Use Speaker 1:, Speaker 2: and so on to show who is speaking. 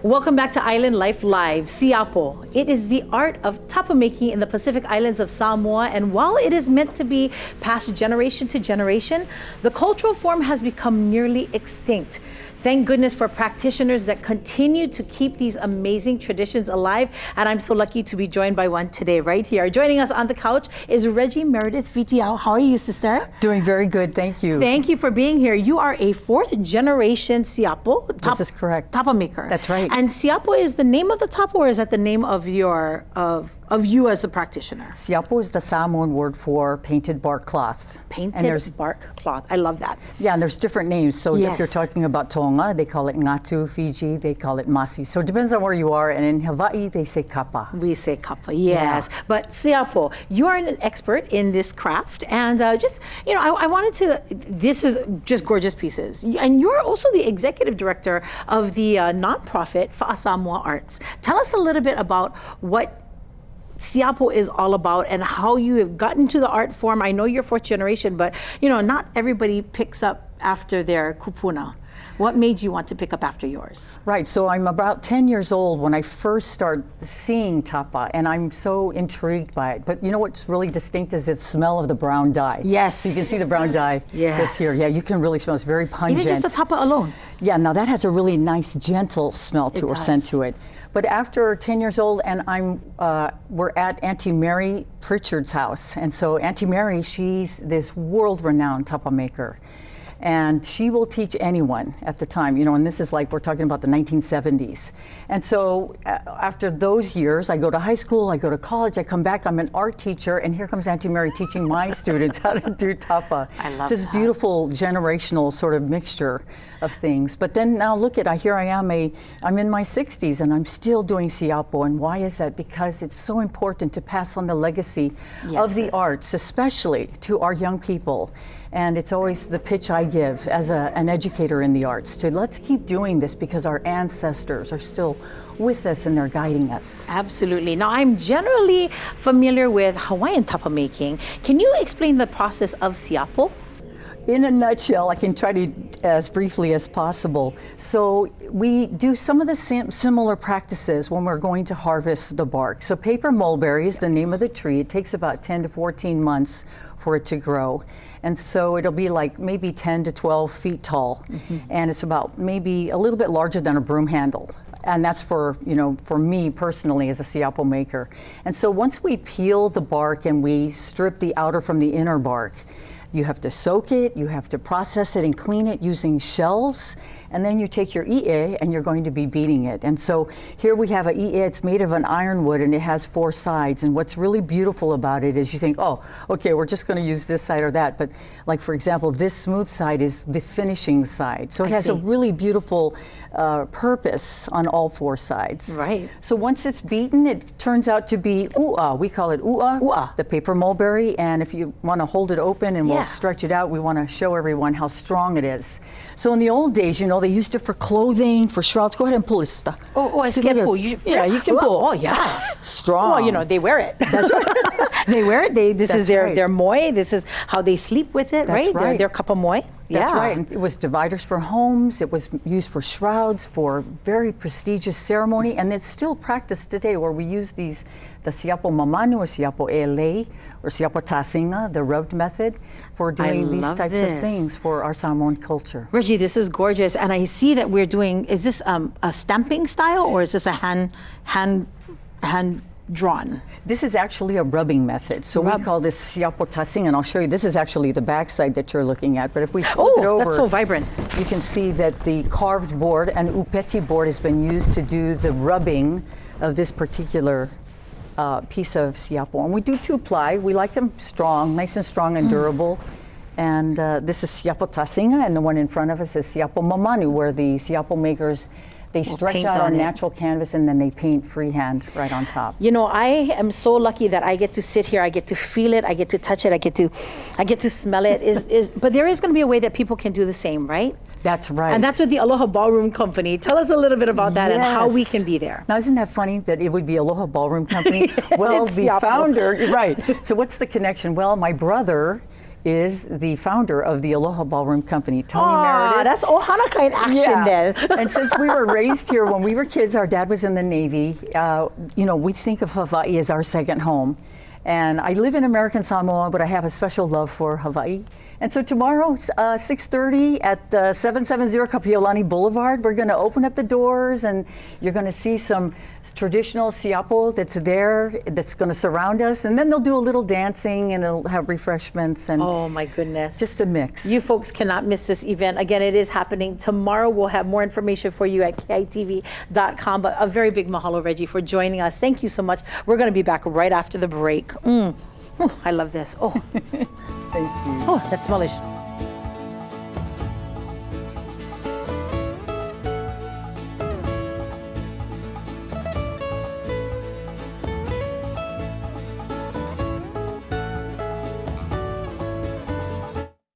Speaker 1: Welcome back to Island Life Live. Siapo. It is the art of tapa making in the Pacific Islands of Samoa, and while it is meant to be passed generation to generation, the cultural form has become nearly extinct. Thank goodness for practitioners that continue to keep these amazing traditions alive, and I'm so lucky to be joined by one today right here. Joining us on the couch is Reggie, Meredith, Fitiao. How are you, sister?
Speaker 2: Doing very good, thank you.
Speaker 1: Thank you for being here. You are a fourth generation Siapo.
Speaker 2: This is correct.
Speaker 1: Tapa maker.
Speaker 2: That's right.
Speaker 1: And Siapo is the name of the tapa, or is that the name of your of you as a practitioner?
Speaker 2: Siapo is the Samoan word for painted bark cloth.
Speaker 1: Painted bark cloth. I love that.
Speaker 2: Yeah, and there's different names. So
Speaker 1: Yes.
Speaker 2: if you're talking about Tonga, they call it ngatu. Fiji, they call it masi. So it depends on where you are. And in Hawaii, they say kapa.
Speaker 1: We say kapa, yes.
Speaker 2: Yeah.
Speaker 1: But Siapo, you are an expert in this craft, and I wanted to. This is just gorgeous pieces, and you're also the executive director of the nonprofit Samoa Arts. Tell us a little bit about what Siapo is all about and how you have gotten to the art form. I know you're fourth generation, but not everybody picks up after their kupuna. What made you want to pick up after yours?
Speaker 2: Right, so I'm about 10 years old when I first started seeing tapa, and I'm so intrigued by it. But you know what's really distinct is its smell of the brown dye.
Speaker 1: Yes.
Speaker 2: So you can see the brown dye that's here. Yeah, you can really smell. It's very pungent.
Speaker 1: Even just the tapa alone.
Speaker 2: Yeah, now that has a really nice, gentle smell to or scent to it. But after 10 years old, and we're at Auntie Mary Pritchard's house. And so Auntie Mary, she's this world-renowned tapa maker. And she will teach anyone at the time, and this is like, we're talking about the 1970s. And so after those years, I go to high school, I go to college, I come back, I'm an art teacher, and here comes Auntie Mary teaching my students how to do tapa.
Speaker 1: I love
Speaker 2: It's this beautiful generational sort of mixture of things. But then now look at, here I am, I'm in my 60s and I'm still doing Siapo. And why is that? Because it's so important to pass on the legacy of the arts, especially to our young people. And it's always the pitch I give as an educator in the arts to let's keep doing this because our ancestors are still with us and they're guiding us.
Speaker 1: Absolutely. Now, I'm generally familiar with Hawaiian tapa making. Can you explain the process of Siapo?
Speaker 2: In a nutshell, I can try to as briefly as possible. So we do some of the similar practices when we're going to harvest the bark. So paper mulberry is the name of the tree. It takes about 10 to 14 months for it to grow. And so it'll be like maybe 10 to 12 feet tall. And it's about maybe a little bit larger than a broom handle. And that's for me personally as a Siapo maker. And so once we peel the bark and we strip the outer from the inner bark, you have to soak it, you have to process it and clean it using shells, and then you take your ie and you're going to be beating it. And so here we have an ie, it's made of an ironwood and it has 4 sides. And what's really beautiful about it is you think, oh, okay, we're just gonna use this side or that. But like, for example, this smooth side is the finishing side. So it has a really beautiful purpose on all 4 sides.
Speaker 1: Right.
Speaker 2: So once it's beaten, it turns out to be ua. We call it ua, the paper mulberry. And if you wanna hold it open and we'll stretch it out, we wanna show everyone how strong it is. So in the old days, they used it for clothing, for shrouds. Go ahead and pull this.
Speaker 1: I can pull.
Speaker 2: Yeah, you can pull.
Speaker 1: Oh, yeah.
Speaker 2: Strong.
Speaker 1: Well, they wear it. That's right. They wear it. This is their moe. This is how they sleep with it,
Speaker 2: That's right?
Speaker 1: Their kapa moe.
Speaker 2: That's right. And it was dividers for homes. It was used for shrouds, for very prestigious ceremony, and it's still practiced today where we use the Siapo mamanu or Siapo ele or Siapo tasinga, the rubbed method, for doing these types of things for our Samoan culture.
Speaker 1: Reggie, this is gorgeous, and I see that we're doing. Is this a stamping style or is this a hand drawn?
Speaker 2: This is actually a rubbing method. So we call this Siapo tasinga, and I'll show you. This is actually the backside that you're looking at. But if we flip it over,
Speaker 1: that's so vibrant.
Speaker 2: You can see that the carved board and upeti board has been used to do the rubbing of this particular piece of Siapo. And we do 2-ply. We like them strong, nice and strong and durable. And this is Siapo tasinga, and the one in front of us is Siapo mamanu, where the Siapo makers, they stretch out on natural canvas and then they paint freehand right on top.
Speaker 1: I am so lucky that I get to sit here, I get to feel it, I get to touch it, I get to smell it. But there is going to be a way that people can do the same, right?
Speaker 2: That's right.
Speaker 1: And that's with the Aloha Ballroom Company. Tell us a little bit about that and how we can be there.
Speaker 2: Now, isn't that funny that it would be Aloha Ballroom Company? Well, the founder, right. So what's the connection? Well, my brother is the founder of the Aloha Ballroom Company, Tony
Speaker 1: Ah,
Speaker 2: Meredith.
Speaker 1: that's Ohana in action then.
Speaker 2: And since we were raised here when we were kids, our dad was in the Navy. You know, we think of Hawaii as our second home. And I live in American Samoa, but I have a special love for Hawaii. And so tomorrow, 6:30 at 770 Kapiolani Boulevard, we're going to open up the doors, and you're going to see some traditional Siapo that's there, that's going to surround us. And then they'll do a little dancing, and it'll have refreshments, and
Speaker 1: Oh my goodness.
Speaker 2: just a mix.
Speaker 1: You folks cannot miss this event. Again, it is happening tomorrow. We'll have more information for you at kitv.com. But a very big mahalo, Reggie, for joining us. Thank you so much. We're going to be back right after the break. I love this. Oh,
Speaker 2: Thank you.
Speaker 1: oh, that's smellish.